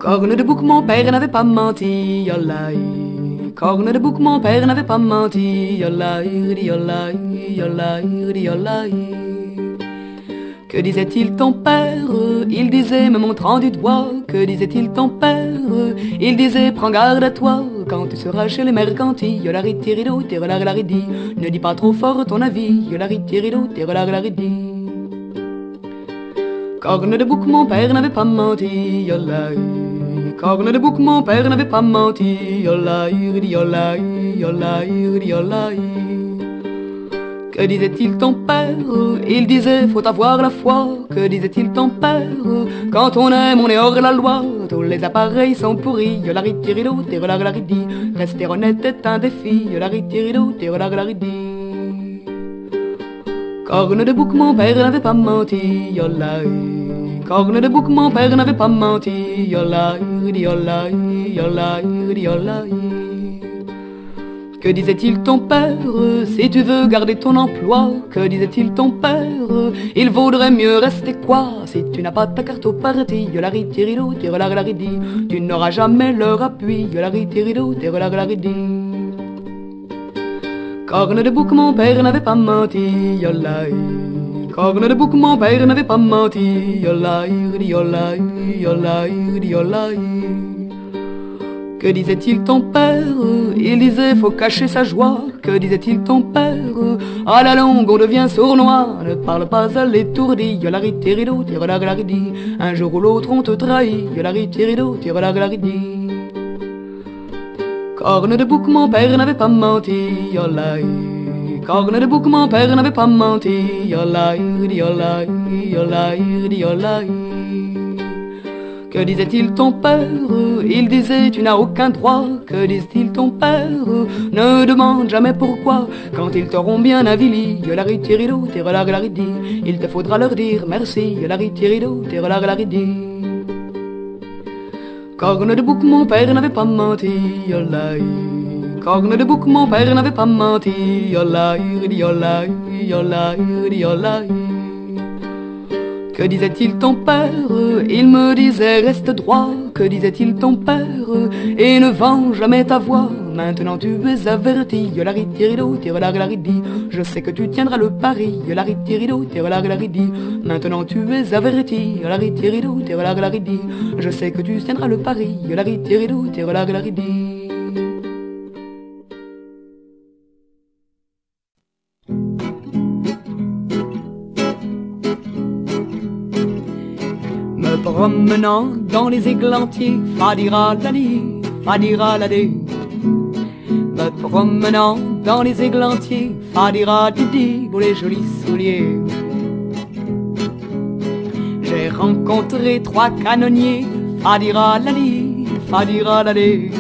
Corne de bouc, mon père n'avait pas menti, yollaï. Corne de bouc, mon père n'avait pas menti, yollaï, yollaï, yollaï, yollaï. Que disait-il ton père? Il disait, me montrant du doigt. Que disait-il ton père? Il disait, prends garde à toi. Quand tu seras chez les mercantis, yolari tirido, tirolaglaridi. Ne dis pas trop fort ton avis, yolari tirido, tirolaglaridi. Corne de bouc, mon père n'avait pas menti, yollaï. Corne de bouc, mon père n'avait pas menti, yollaï, yollaï, yollaï, yollaï. Que disait-il ton père? Il disait, faut avoir la foi. Que disait-il ton père? Quand on aime, on est hors la loi. Tous les appareils sont pourris, yolari tirido, tirolaglaridi. Rester honnête est un défi, yolari tirido, tirolaglaridi. Corne de bouc, mon père n'avait pas menti, yollaï. Corne de bouc, mon père n'avait pas menti, yollaï, yollaï, yollaï, yollaï. Que disait-il ton père? Si tu veux garder ton emploi, que disait-il ton père? Il vaudrait mieux rester quoi? Si tu n'as pas ta carte au parti, yolari tirido, tirolaglaridi. Tu n'auras jamais leur appui, yolari tirido, tirolaglaridi. Corne de bouc, mon père n'avait pas menti, yollaï. Corne de bouc, mon père n'avait pas menti, yollaï, yollaï, yollaï, yollaï. Que disait-il ton père? Il disait, faut cacher sa joie. Que disait-il ton père? À la longue, on devient sournois. Ne parle pas à l'étourdi, yolari tirido, tirolaglaridi. Un jour ou l'autre, on te trahit, yolari tirido, tirolaglaridi. Corne de bouc, mon père n'avait pas menti, yollaï. Corne de bouc, mon père n'avait pas menti, yollaï, yollaï, yollaï, yollaï. Que disait-il ton père? Il disait, tu n'as aucun droit. Que disait-il ton père? Ne demande jamais pourquoi. Quand ils t'auront bien avili, yolari tirido, tirolaglaridi. Il te faudra leur dire merci, yolari tirido, tirolaglaridi. Corne de bouc, mon père n'avait pas menti, yollaï. Corne de bouc, mon père n'avait pas menti, yollaï, yollaï, yollaï, yollaï. Que disait-il ton père? Il me disait reste droit. Que disait-il ton père? Et ne vends jamais ta voix. Maintenant tu es averti, yolari tirido, tirolaglaridi. Je sais que tu tiendras le pari, yolari tirido, tirolaglaridi. Maintenant tu es averti, yolari tirido, tirolaglaridi. Je sais que tu tiendras le pari, yolari tirido, tirolaglaridi. Me promenant dans les églantiers, fadira lali, fadira ladé. Me promenant dans les églantiers, fadira didi, pour les jolis souliers. J'ai rencontré trois canonniers, fadira lali, fadira ladé.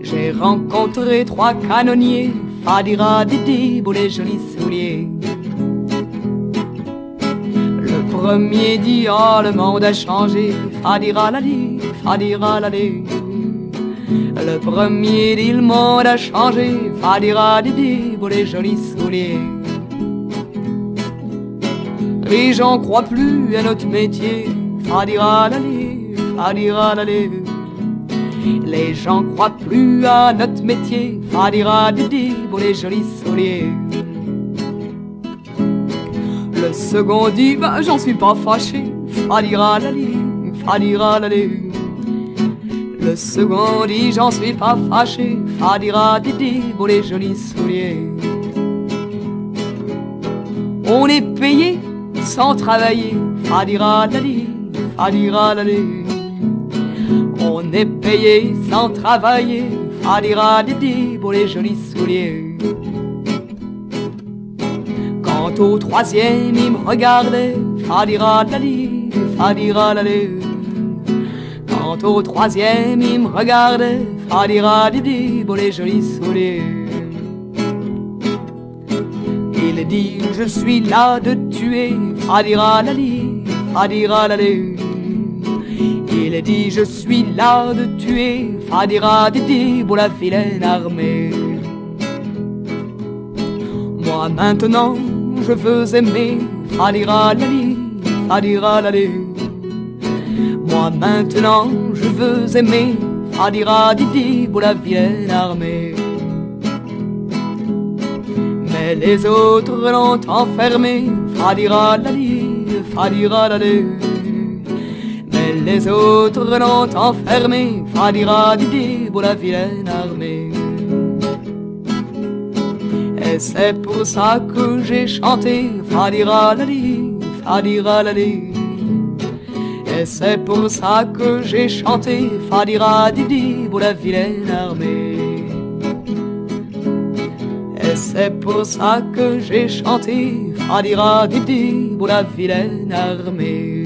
J'ai rencontré trois canonniers, fadira didi, pour les jolis souliers. Le premier dit, oh le monde a changé, fadira lali, fadira ladé. Le premier dit, le monde a changé, fadira didi, pour les jolis souliers. Les gens croient plus à notre métier, fadira lali, fadira ladé. Les gens croient plus à notre métier, fadira didi, pour les jolis souliers. Le second dit, bah j'en suis pas fâché, fadira lali, fadira ladé. Le second dit, j'en suis pas fâché, fadira didi, pour les jolis souliers. On est payé sans travailler, fadira lali, fadira ladé. On est payé sans travailler, fadira didi, pour les jolis souliers. Quant au troisième, il me regardait, fadira lali, fadira ladé. Quant au troisième, il me regardait, fadira didi, pour les jolis souliers. Il dit, je suis là de tuer, fadira lali, fadira ladé. Il dit, je suis là de tuer, fadira didi, pour la vilaine armée. Moi maintenant, je veux aimer, fadira lali, fadira ladé. Moi maintenant je veux aimer, fadira didi pour la vilaine armée. Mais les autres l'ont enfermé, fadira lali, fadira lali. Mais les autres l'ont enfermé, fadira didi pour la vilaine armée. Et c'est pour ça que j'ai chanté, fadira lali, fadira lali. Et c'est pour ça que j'ai chanté, fadira didi pour la vilaine armée. Et c'est pour ça que j'ai chanté, fadira didi pour la vilaine armée.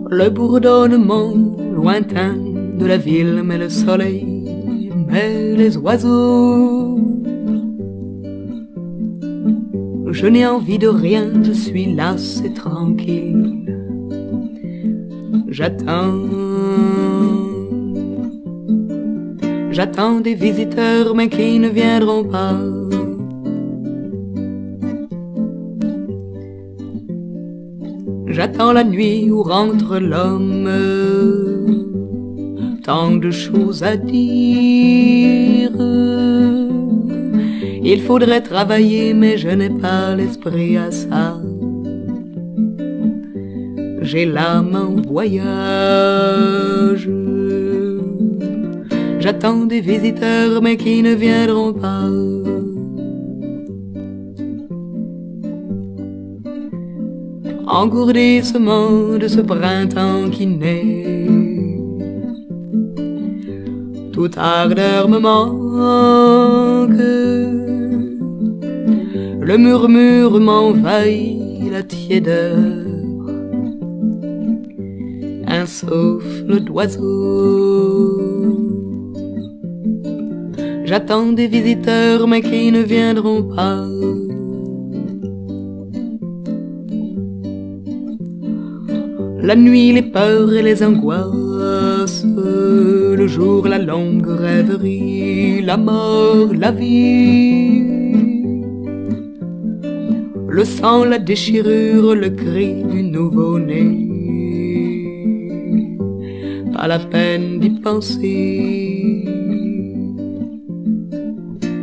Le bourdonnement lointain de la ville met le soleil, met les oiseaux. Je n'ai envie de rien, je suis là, c'est tranquille. J'attends des visiteurs mais qui ne viendront pas. J'attends la nuit où rentre l'homme, tant de choses à dire. Il faudrait travailler mais je n'ai pas l'esprit à ça. J'ai l'âme en voyage. J'attends des visiteurs mais qui ne viendront pas. Engourdissement de ce printemps qui naît, toute ardeur me manque. Le murmure m'envahit, la tiédeur, un souffle d'oiseau. J'attends des visiteurs mais qui ne viendront pas. La nuit, les peurs et les angoisses, le jour, la longue rêverie, la mort, la vie, le sang, la déchirure, le cri du nouveau-né. Pas la peine d'y penser.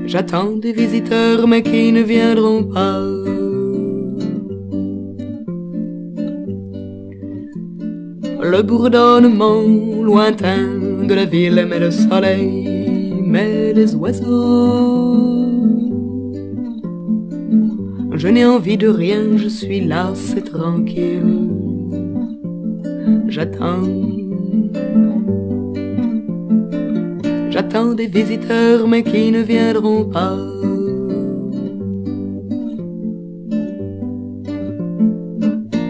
J'attends des visiteurs mais qui ne viendront pas. Le bourdonnement lointain de la ville met le soleil, met les oiseaux. Je n'ai envie de rien, je suis là, c'est tranquille. J'attends des visiteurs mais qui ne viendront pas.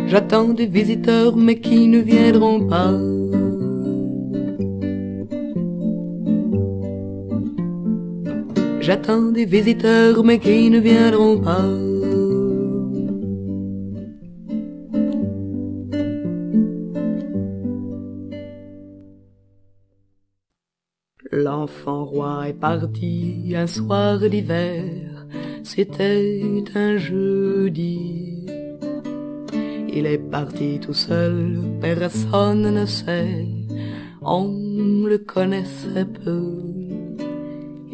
J'attends des visiteurs mais qui ne viendront pas. J'attends des visiteurs mais qui ne viendront pas. L'enfant roi est parti un soir d'hiver, c'était un jeudi. Il est parti tout seul, personne ne sait, on le connaissait peu.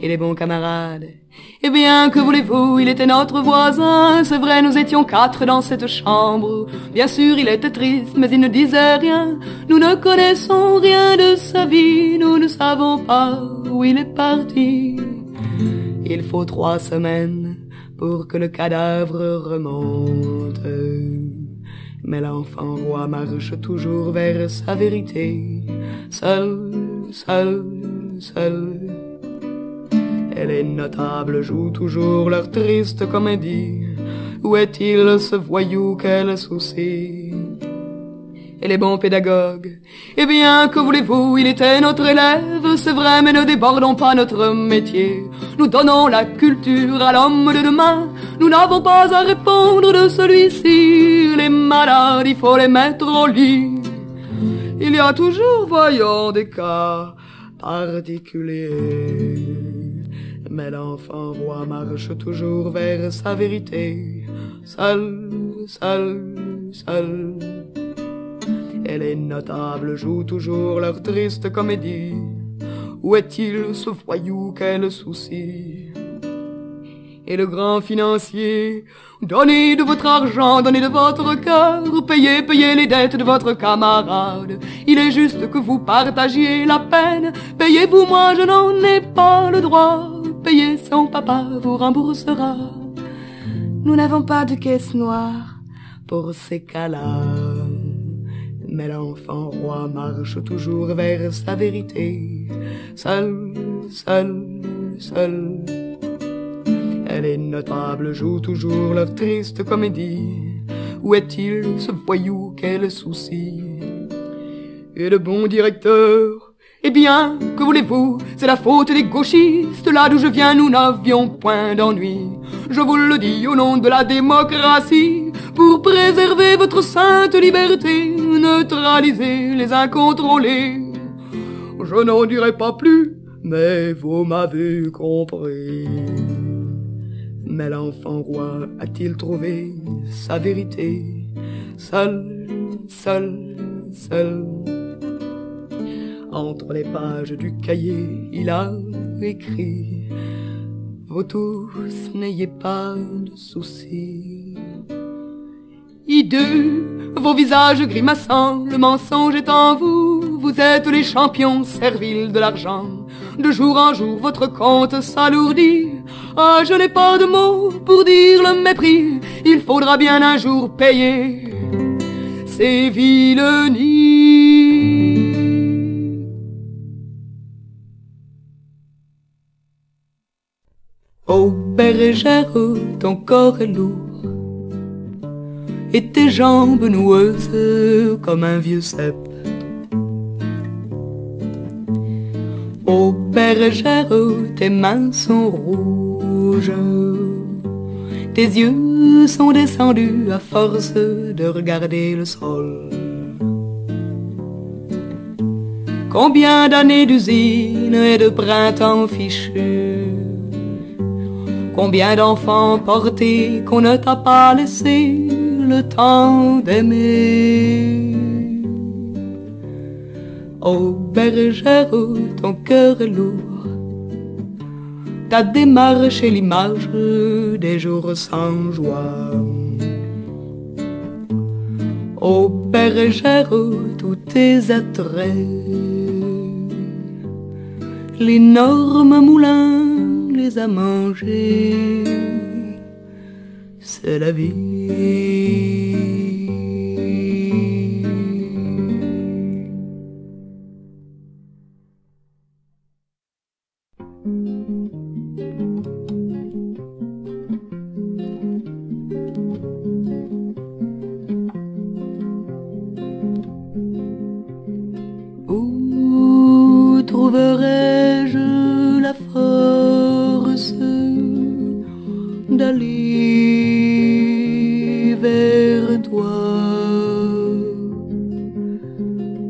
Il est bon camarade, et bien que voulez-vous, il était notre voisin. C'est vrai, nous étions 4 dans cette chambre. Bien sûr, il était triste, mais il ne disait rien. Nous ne connaissons rien de sa vie, nous ne savons pas où il est parti. Il faut 3 semaines pour que le cadavre remonte. Mais l'enfant roi marche toujours vers sa vérité, seul, seul, seul. Et les notables jouent toujours leur triste comédie. Où est-il ce voyou, quel souci? Et les bons pédagogues, eh bien, que voulez-vous, il était notre élève, c'est vrai, mais ne débordons pas notre métier. Nous donnons la culture à l'homme de demain, Nous n'avons pas à répondre de celui-ci. Les malades, il faut les mettre au lit. Il y a toujours, voyons, des cas particuliers. Mais l'enfant roi marche toujours vers sa vérité. Seul, seul, seul. Et les notables jouent toujours leur triste comédie. Où est-il ce voyou, quel souci? Et le grand financier, donnez de votre argent, donnez de votre cœur, payez, payez les dettes de votre camarade. Il est juste que vous partagiez la peine. Payez-vous, moi je n'en ai pas le droit. Payez, son papa vous remboursera. Nous n'avons pas de caisse noire pour ces cas-là. Mais l'enfant roi marche toujours vers sa vérité. Seul, seul, seul. Et les notables jouent toujours leur triste comédie. Où est-il ce voyou, quel souci? Et le bon directeur, eh bien, que voulez-vous? C'est la faute des gauchistes. Là d'où je viens, nous n'avions point d'ennui. Je vous le dis au nom de la démocratie. Pour préserver votre sainte liberté, neutraliser les incontrôlés. Je n'en dirai pas plus, mais vous m'avez compris. Mais l'enfant roi a-t-il trouvé sa vérité? Seul, seul, seul. Entre les pages du cahier, il a écrit: vous tous, n'ayez pas de soucis. Hideux, vos visages grimaçants, le mensonge est en vous. Vous êtes les champions serviles de l'argent. De jour en jour, votre compte s'alourdit. Ah, je n'ai pas de mots pour dire le mépris. Il faudra bien un jour payer ces vilenies. Ô bergère, ton corps est lourd et tes jambes noueuses comme un vieux cep. Ô bergère, tes mains sont rouges, tes yeux sont descendus à force de regarder le sol. Combien d'années d'usine et de printemps fichus, combien d'enfants portés qu'on ne t'a pas laissé le temps d'aimer. Ô bergère, ton cœur est lourd, ta démarche est l'image des jours sans joie. Ô bergère, tous tes attraits, l'énorme moulin les a mangés. C'est la vie. Où trouverai-je la force d'aller vers toi?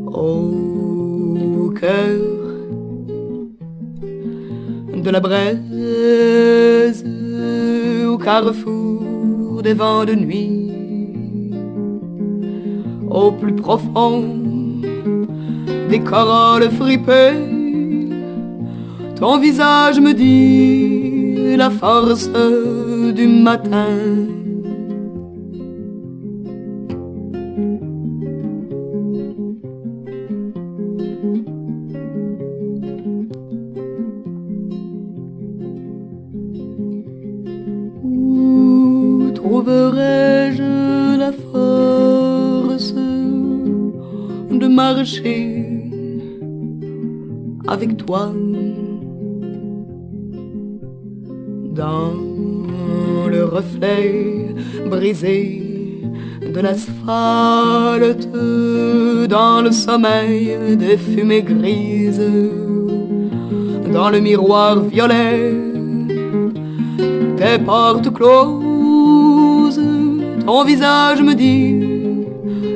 Au cœur de la braise, au carrefour des vents de nuit, au plus profond des corolles fripées, ton visage me dit la force du matin. Où trouverai-je la force de marcher avec toi dans le reflet brisé de l'asphalte, dans le sommeil des fumées grises, dans le miroir violet des portes closes, ton visage me dit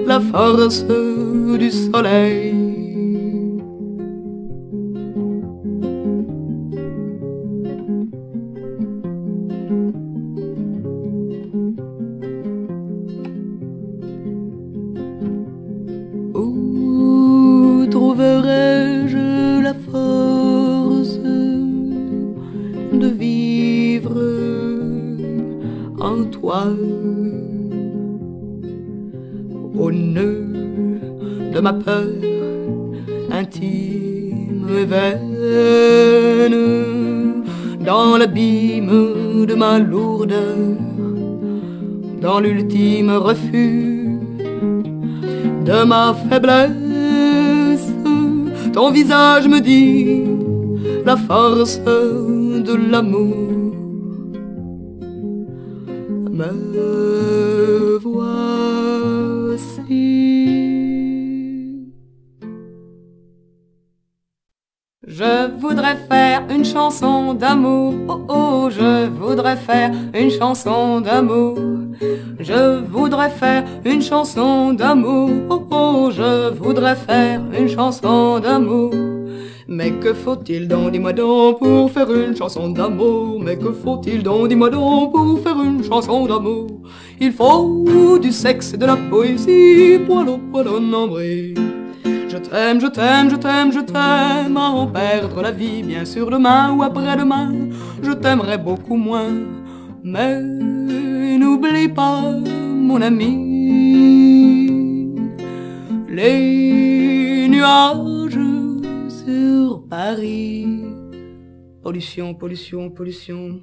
la force du soleil. Où trouverai-je la force de vivre en toi? Au nœud de ma peur intime et vaine, dans l'abîme de ma lourdeur, dans l'ultime refus de ma faiblesse, ton visage me dit la force de l'amour. Me voici. Je voudrais faire une chanson d'amour, oh oh, je voudrais faire une chanson d'amour. Je voudrais faire une chanson d'amour, oh oh, je voudrais faire une chanson d'amour. Mais que faut-il donc, dis-moi donc, pour faire une chanson d'amour? Mais que faut-il donc, dis-moi donc, pour faire une chanson d'amour? Il faut du sexe et de la poésie, poil au poil au nombril. Je t'aime, je t'aime, je t'aime, je t'aime, à en perdre la vie, bien sûr demain ou après-demain, je t'aimerai beaucoup moins. Mais n'oublie pas, mon ami, les nuages sur Paris. Pollution, pollution, pollution.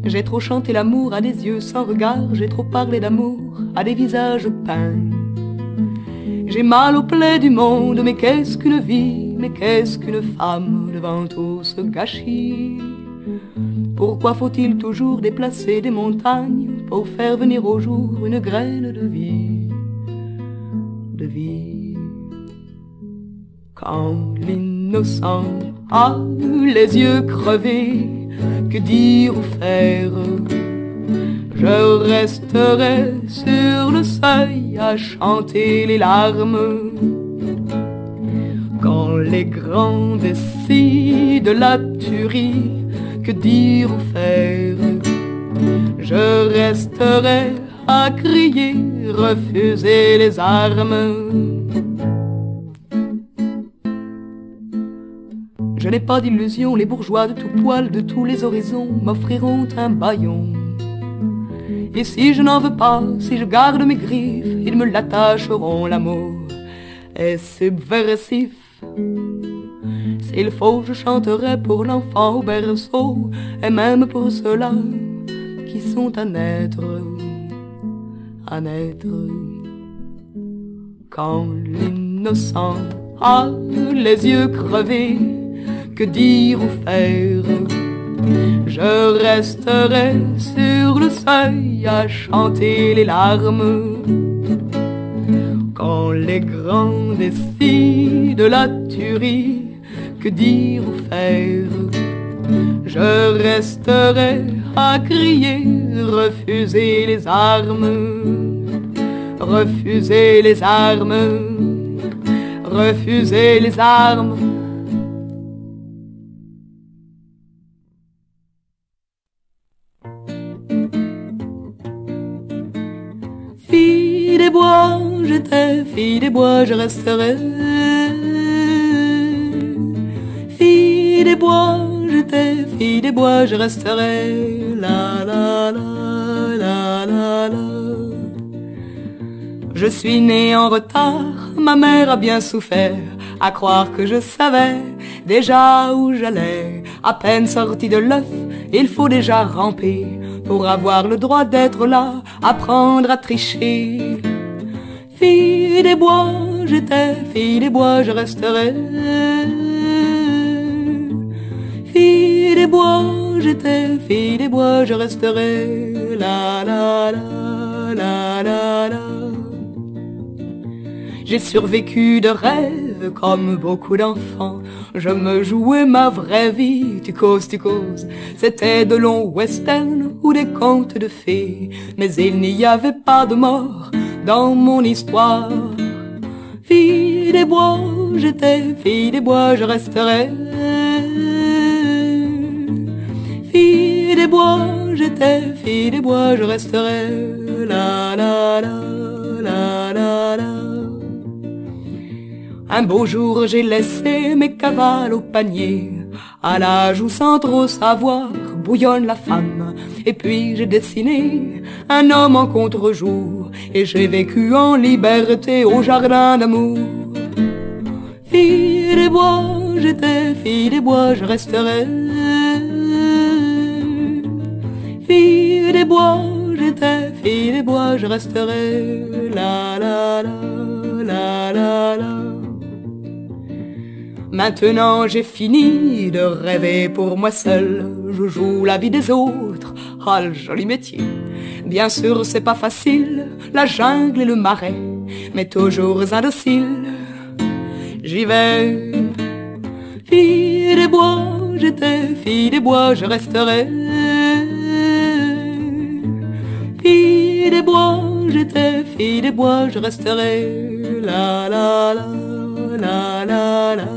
J'ai trop chanté l'amour à des yeux sans regard, j'ai trop parlé d'amour à des visages peints. J'ai mal aux plaies du monde, mais qu'est-ce qu'une vie, mais qu'est-ce qu'une femme devant tout ce gâchis? Pourquoi faut-il toujours déplacer des montagnes pour faire venir au jour une graine de vie? De vie. Quand l'innocent a les yeux crevés, que dire ou faire? Je resterai sur le seuil à chanter les larmes. Quand les grands décident de la tuerie, que dire ou faire? Je resterai à crier, refuser les armes. Je n'ai pas d'illusion, les bourgeois de tout poil, de tous les horizons, m'offriront un bâillon. Et si je n'en veux pas, si je garde mes griffes, ils me l'attacheront, l'amour est subversif. S'il faut, je chanterai pour l'enfant au berceau, et même pour ceux-là qui sont à naître, à naître. Quand l'innocent a les yeux crevés, que dire ou faire? Je resterai sur le seuil à chanter les larmes. Quand les grands décident de la tuerie, que dire ou faire? Je resterai à crier, refuser les armes. Refuser les armes. Refuser les armes. Fille des bois, j'étais fille des bois, je resterai. Fille des bois, j'étais fille des bois, je resterai. La la la la la la. Je suis née en retard, ma mère a bien souffert, à croire que je savais déjà où j'allais. À peine sorti de l'œuf, il faut déjà ramper pour avoir le droit d'être là, apprendre à tricher. Fille des bois, j'étais fille des bois, je resterai. Fille des bois, j'étais fille des bois, je resterai. La la la la la la. J'ai survécu de rêve rêve comme beaucoup d'enfants. Je me jouais ma vraie vie, tu causes. C'était de longs westerns ou des contes de fées, mais il n'y avait pas de mort dans mon histoire. Fille des bois, j'étais fille des bois, je resterai. Fille des bois, j'étais fille des bois, je resterai. La la la la la la. Un beau jour j'ai laissé mes cavales au panier, à l'âge où sans trop savoir bouillonne la femme. Et puis j'ai dessiné un homme en contre-jour, et j'ai vécu en liberté au jardin d'amour. Fille des bois, j'étais fille des bois, je resterai. Fille des bois, j'étais fille des bois, je resterai. La la la la la la. Maintenant j'ai fini de rêver pour moi seul, je joue la vie des autres, ah le joli métier. Bien sûr c'est pas facile, la jungle et le marais, mais toujours indocile, j'y vais. Fille des bois, j'étais fille des bois, je resterai. Fille des bois, j'étais fille des bois, je resterai. La la la la la la.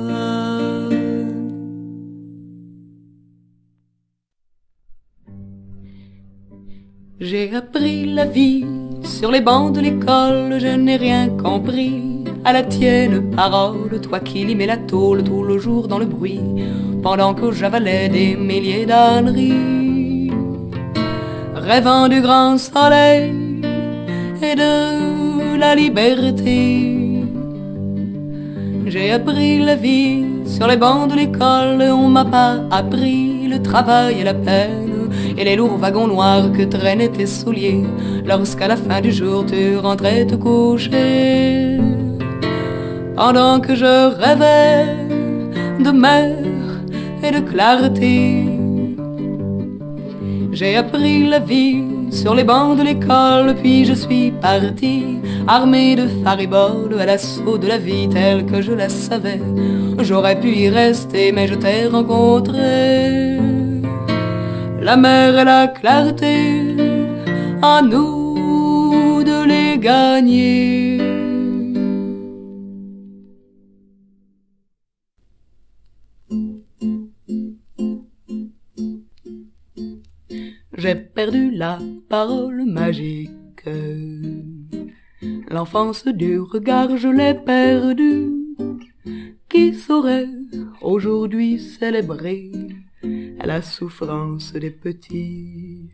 J'ai appris la vie sur les bancs de l'école, je n'ai rien compris à la tienne parole, toi qui limais la tôle tout le jour dans le bruit, pendant que j'avalais des milliers d'âneries, rêvant du grand soleil et de la liberté. J'ai appris la vie sur les bancs de l'école, on m'a pas appris le travail et la peine, et les lourds wagons noirs que traînaient tes souliers lorsqu'à la fin du jour tu rentrais te coucher. Pendant que je rêvais de mer et de clarté, j'ai appris la vie sur les bancs de l'école, puis je suis parti armé de fariboles à l'assaut de la vie telle que je la savais. J'aurais pu y rester mais je t'ai rencontré. La mer et la clarté, à nous de les gagner. J'ai perdu la parole magique, l'enfance du regard je l'ai perdue. Qui saurait aujourd'hui célébrer la souffrance des petits?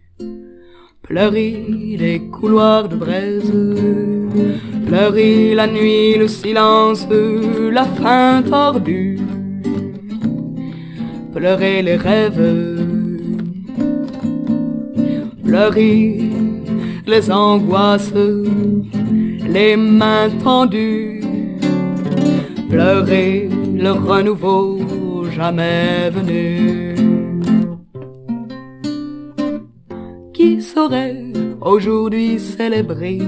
Pleurer les couloirs de braise, pleurer la nuit, le silence, la faim tordue, pleurer les rêves, pleurer les angoisses, les mains tendues, pleurer le renouveau jamais venu. Qui saurait aujourd'hui célébrer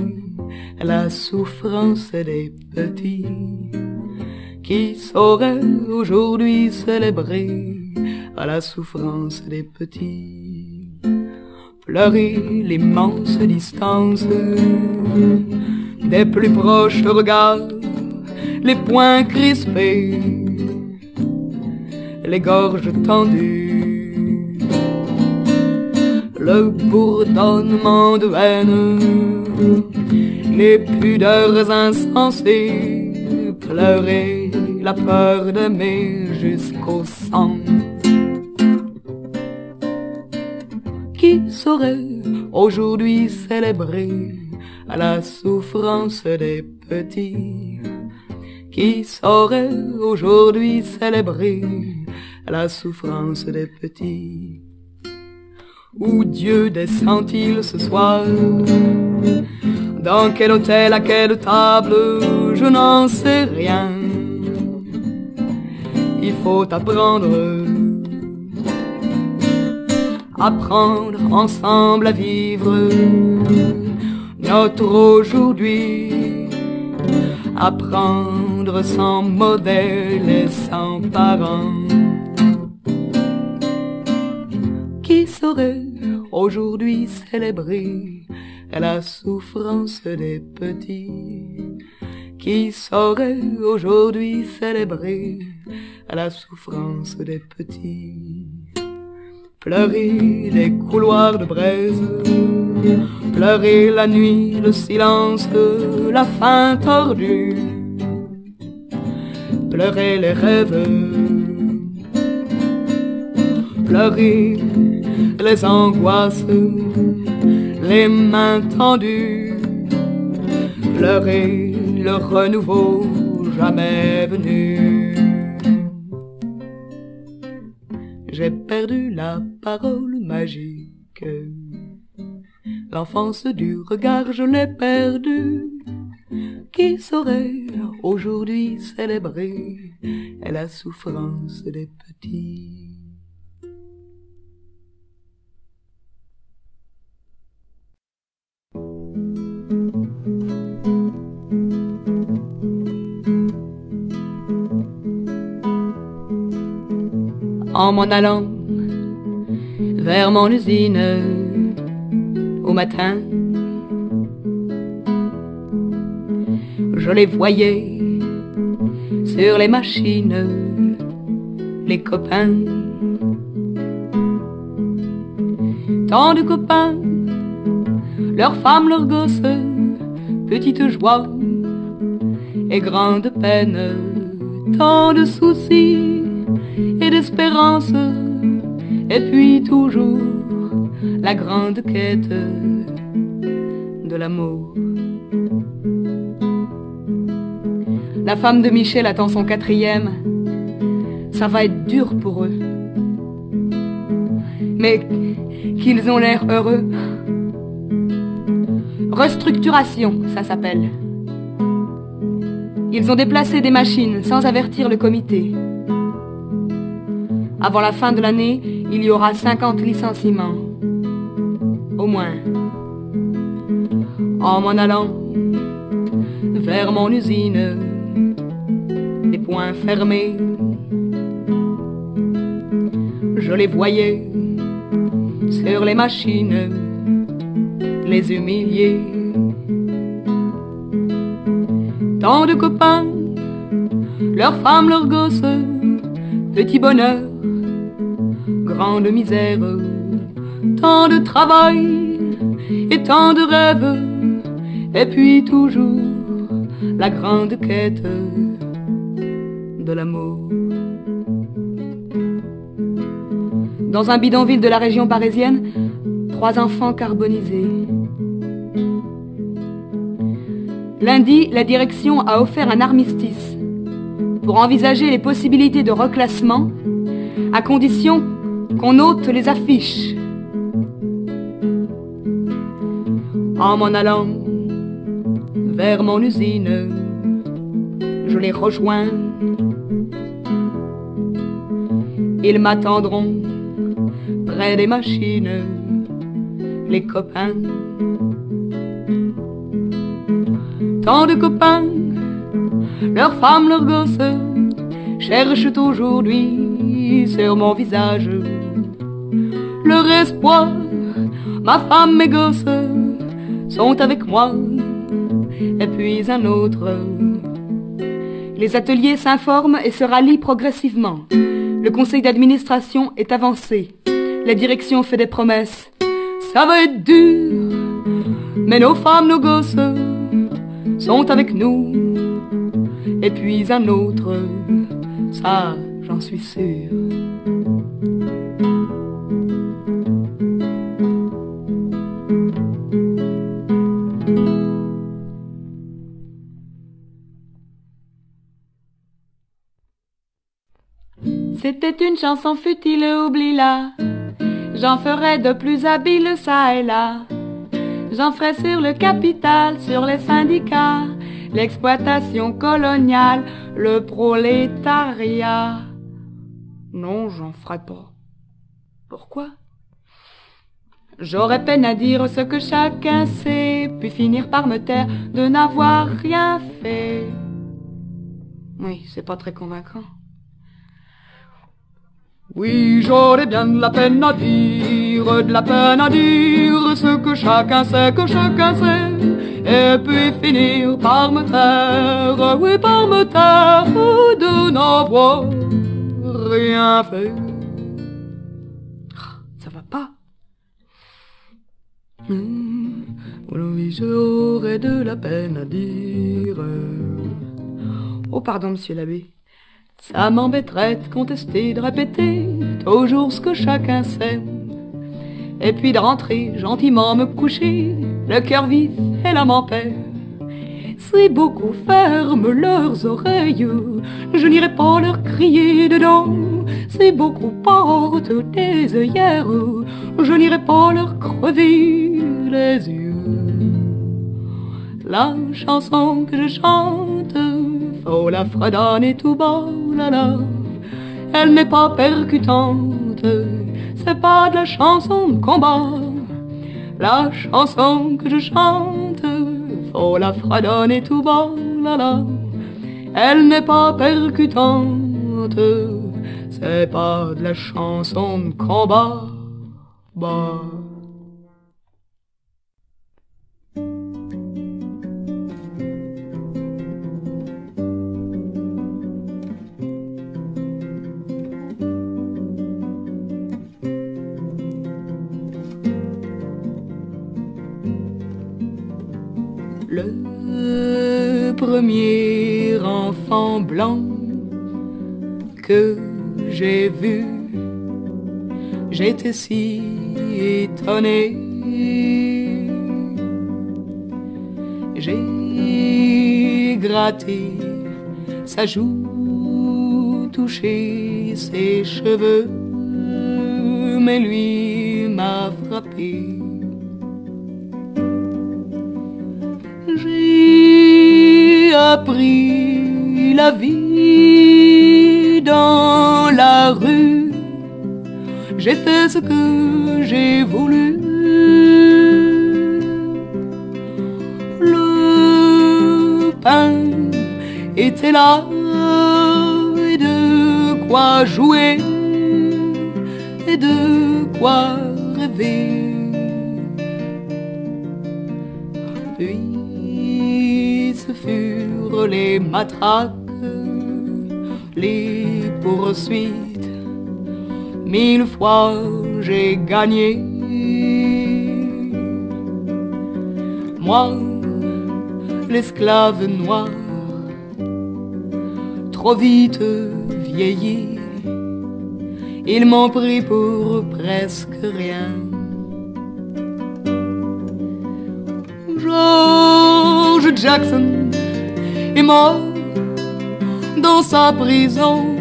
la souffrance des petits? Qui saurait aujourd'hui célébrer la souffrance des petits? Pleurer l'immense distance des plus proches regards, les poings crispés, les gorges tendues, le bourdonnement de haine, les pudeurs insensées, pleurer la peur d'aimer jusqu'au sang. Qui saurait aujourd'hui célébrer la souffrance des petits? Qui saurait aujourd'hui célébrer la souffrance des petits? Où Dieu descend-il ce soir? Dans quel hôtel, à quelle table? Je n'en sais rien. Il faut apprendre ensemble à vivre notre aujourd'hui, apprendre sans modèle et sans parents. Qui saurait aujourd'hui célébrer la souffrance des petits? Qui saurait aujourd'hui célébrer la souffrance des petits? Pleurer les couloirs de braise, pleurer la nuit, le silence, la faim tordue, pleurer les rêves, pleurer les angoisses, les mains tendues, pleurer le renouveau jamais venu. J'ai perdu la parole magique, l'enfance du regard je l'ai perdue. Qui saurait aujourd'hui célébrer la souffrance des petits? En m'en allant vers mon usine au matin, je les voyais sur les machines, les copains, tant de copains, leurs femmes, leurs gosses, petite joie et grande peine, tant de soucis et d'espérance, et puis toujours la grande quête de l'amour. La femme de Michel attend son 4e, ça va être dur pour eux, mais qu'ils ont l'air heureux. Restructuration, ça s'appelle. Ils ont déplacé des machines sans avertir le comité. Avant la fin de l'année, il y aura 50 licenciements. Au moins. En m'en allant vers mon usine, les poings fermés, je les voyais sur les machines, les humilier. Tant de copains, leurs femmes, leurs gosses, petit bonheur, grande misère, tant de travail et tant de rêves, et puis toujours la grande quête de l'amour. Dans un bidonville de la région parisienne, 3 enfants carbonisés. Lundi, la direction a offert un armistice pour envisager les possibilités de reclassement à condition qu'on ôte les affiches. En m'en allant vers mon usine, je les rejoins. Ils m'attendront près des machines, les copains. Tant de copains, leurs femmes, leurs gosses, cherchent aujourd'hui sur mon visage leur espoir. Ma femme, mes gosses sont avec moi, et puis un autre. Les ateliers s'informent et se rallient progressivement. Le conseil d'administration est avancé. La direction fait des promesses. Ça va être dur, mais nos femmes, nos gosses sont avec nous. Et puis un autre, ça j'en suis sûre. C'était une chanson futile, oublie-la. J'en ferai de plus habiles ça et là. J'en ferai sur le capital, sur les syndicats, l'exploitation coloniale, le prolétariat. Non, j'en ferai pas. Pourquoi? J'aurais peine à dire ce que chacun sait, puis finir par me taire de n'avoir rien fait. Oui, c'est pas très convaincant. Oui, j'aurais bien de la peine à dire, ce que chacun sait, et puis finir par me taire, oui, par me taire, de n'avoir rien fait. Ça va pas. Oui, j'aurais de la peine à dire. Oh, pardon, monsieur l'abbé. Ça m'embêterait de contester, de répéter toujours ce que chacun sait. Et puis de rentrer gentiment me coucher, le cœur vif et l'âme en paix. Si beaucoup ferment leurs oreilles, je n'irai pas leur crier dedans. Si beaucoup portent des œillères, je n'irai pas leur crever les yeux. La chanson que je chante, faut la fredonner tout bas, là là. Elle n'est pas percutante, c'est pas de la chanson de combat. La chanson que je chante, faut la fredonner tout bas, là là. Elle n'est pas percutante, c'est pas de la chanson de combat. Bah. Le premier enfant blanc que j'ai vu, j'étais si étonné. J'ai gratté sa joue, touché ses cheveux, mais lui m'a frappé. J'ai appris la vie dans la rue, j'ai fait ce que j'ai voulu. Le pain était là et de quoi jouer et de quoi rêver. Puis ce furent les matraques, les poursuites, 1000 fois j'ai gagné. Moi, l'esclave noir, trop vite vieilli, ils m'ont pris pour presque rien. George Jackson est mort dans sa prison.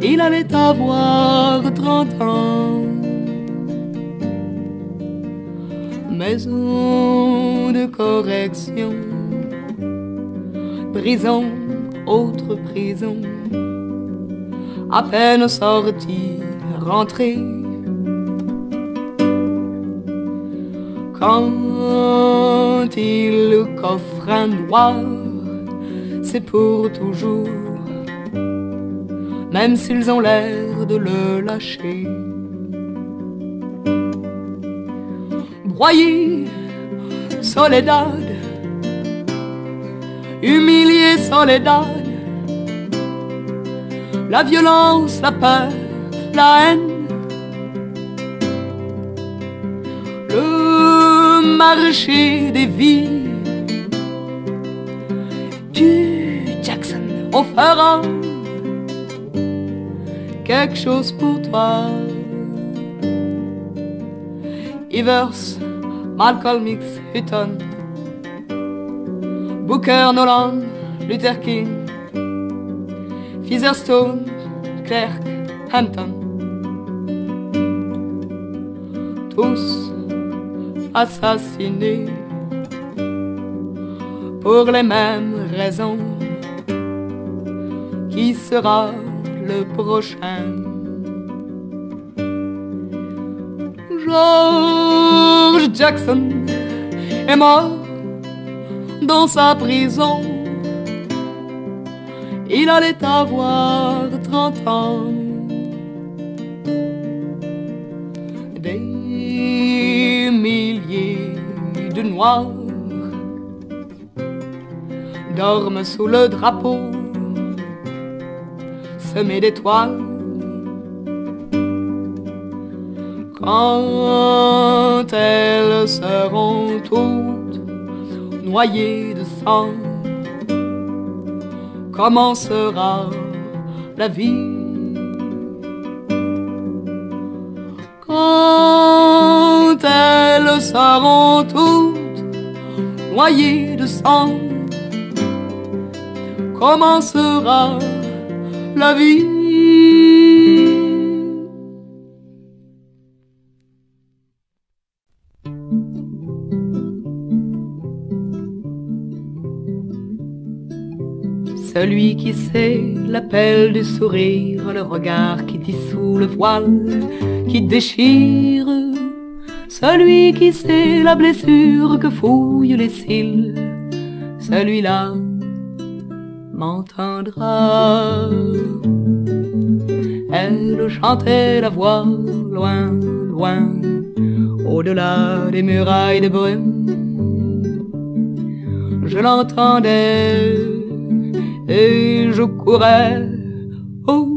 Il allait avoir 30 ans. Maison de correction, prison, autre prison. À peine sorti, rentré. Quand il coffre un noir, c'est pour toujours, même s'ils ont l'air de le lâcher. Broyé, Soledad, humilié, Soledad, la violence, la peur, la haine, le marché des vies. Tu, Jackson, on fera quelque chose pour toi. Ivers, Malcolm X, Hutton, Booker, Nolan, Luther King, Featherstone, Clark, Hampton, tous assassinés pour les mêmes raisons. Qui sera le prochain? George Jackson est mort dans sa prison. il allait avoir 30 ans. Des milliers de noirs dorment sous le drapeau semé d'étoiles. Quand elles seront toutes noyées de sang, commencera la vie. Quand elles seront toutes noyées de sang, commencera la vie. Celui qui sait l'appel du sourire, le regard qui dissout le voile, qui déchire. Celui qui sait la blessure que fouillent les cils, celui-là m'entendra. Elle chantait la voix loin, loin, au-delà des murailles de brume. Je l'entendais et je courais, oh.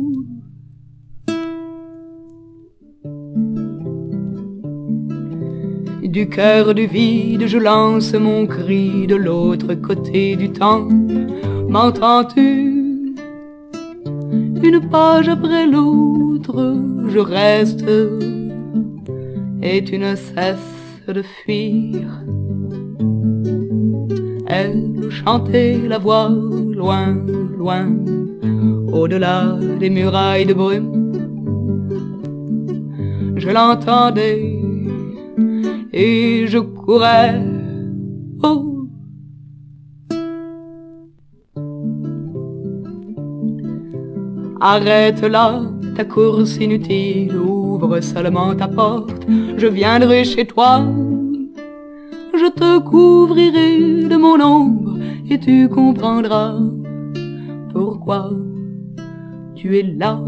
Du cœur du vide, je lance mon cri de l'autre côté du temps. M'entends-tu? Une page après l'autre, je reste et tu ne cesses de fuir. Elle chantait la voix loin, loin, au-delà des murailles de brume. Je l'entendais et je courais, oh. Arrête là ta course inutile, ouvre seulement ta porte, je viendrai chez toi. Je te couvrirai de mon ombre et tu comprendras pourquoi tu es là.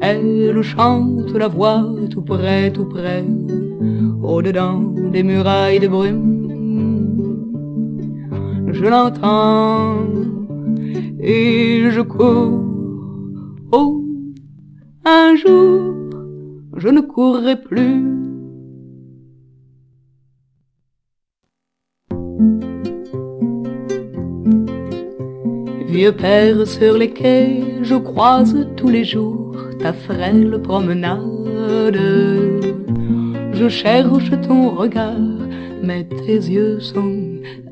Elle chante la voix tout près, au-dedans des murailles de brume. Je l'entends et je cours, oh, un jour je ne courrai plus. Vieux père sur les quais, je croise tous les jours ta frêle promenade. Je cherche ton regard, mais tes yeux sont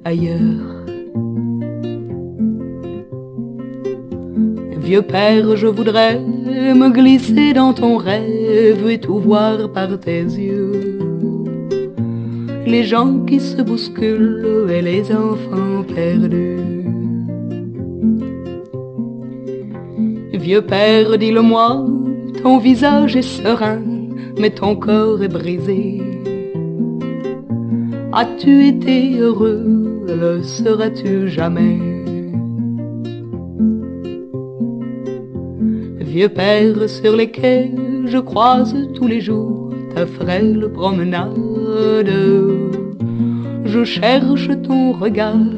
ailleurs. Vieux père, je voudrais me glisser dans ton rêve et tout voir par tes yeux. Les gens qui se bousculent et les enfants perdus. Vieux père, dis-le-moi, ton visage est serein, mais ton corps est brisé. As-tu été heureux, le seras-tu jamais? Vieux père, sur les quais, je croise tous les jours ta frêle promenade. Je cherche ton regard,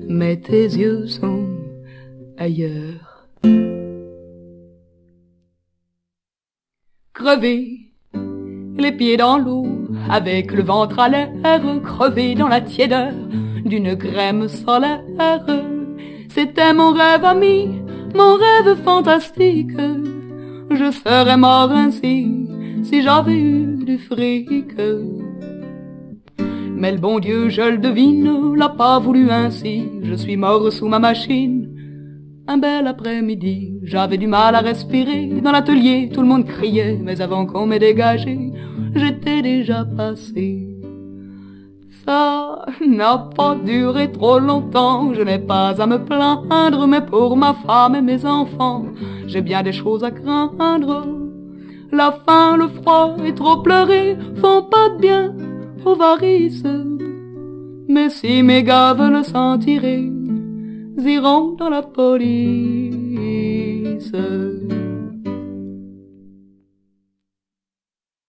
mais tes yeux sont ailleurs. Crevé, les pieds dans l'eau, avec le ventre à l'air, crevé dans la tiédeur d'une crème solaire. C'était mon rêve ami, mon rêve fantastique. Je serais mort ainsi si j'avais eu du fric. Mais le bon Dieu, je le devine, l'a pas voulu ainsi. Je suis mort sous ma machine. Un bel après-midi, j'avais du mal à respirer. Dans l'atelier, tout le monde criait, mais avant qu'on m'ait dégagé, j'étais déjà passé. Ça n'a pas duré trop longtemps, je n'ai pas à me plaindre, mais pour ma femme et mes enfants, j'ai bien des choses à craindre. La faim, le froid et trop pleurer font pas de bien aux varices. Mais si mes gars veulent s'en tirer, iront dans la police.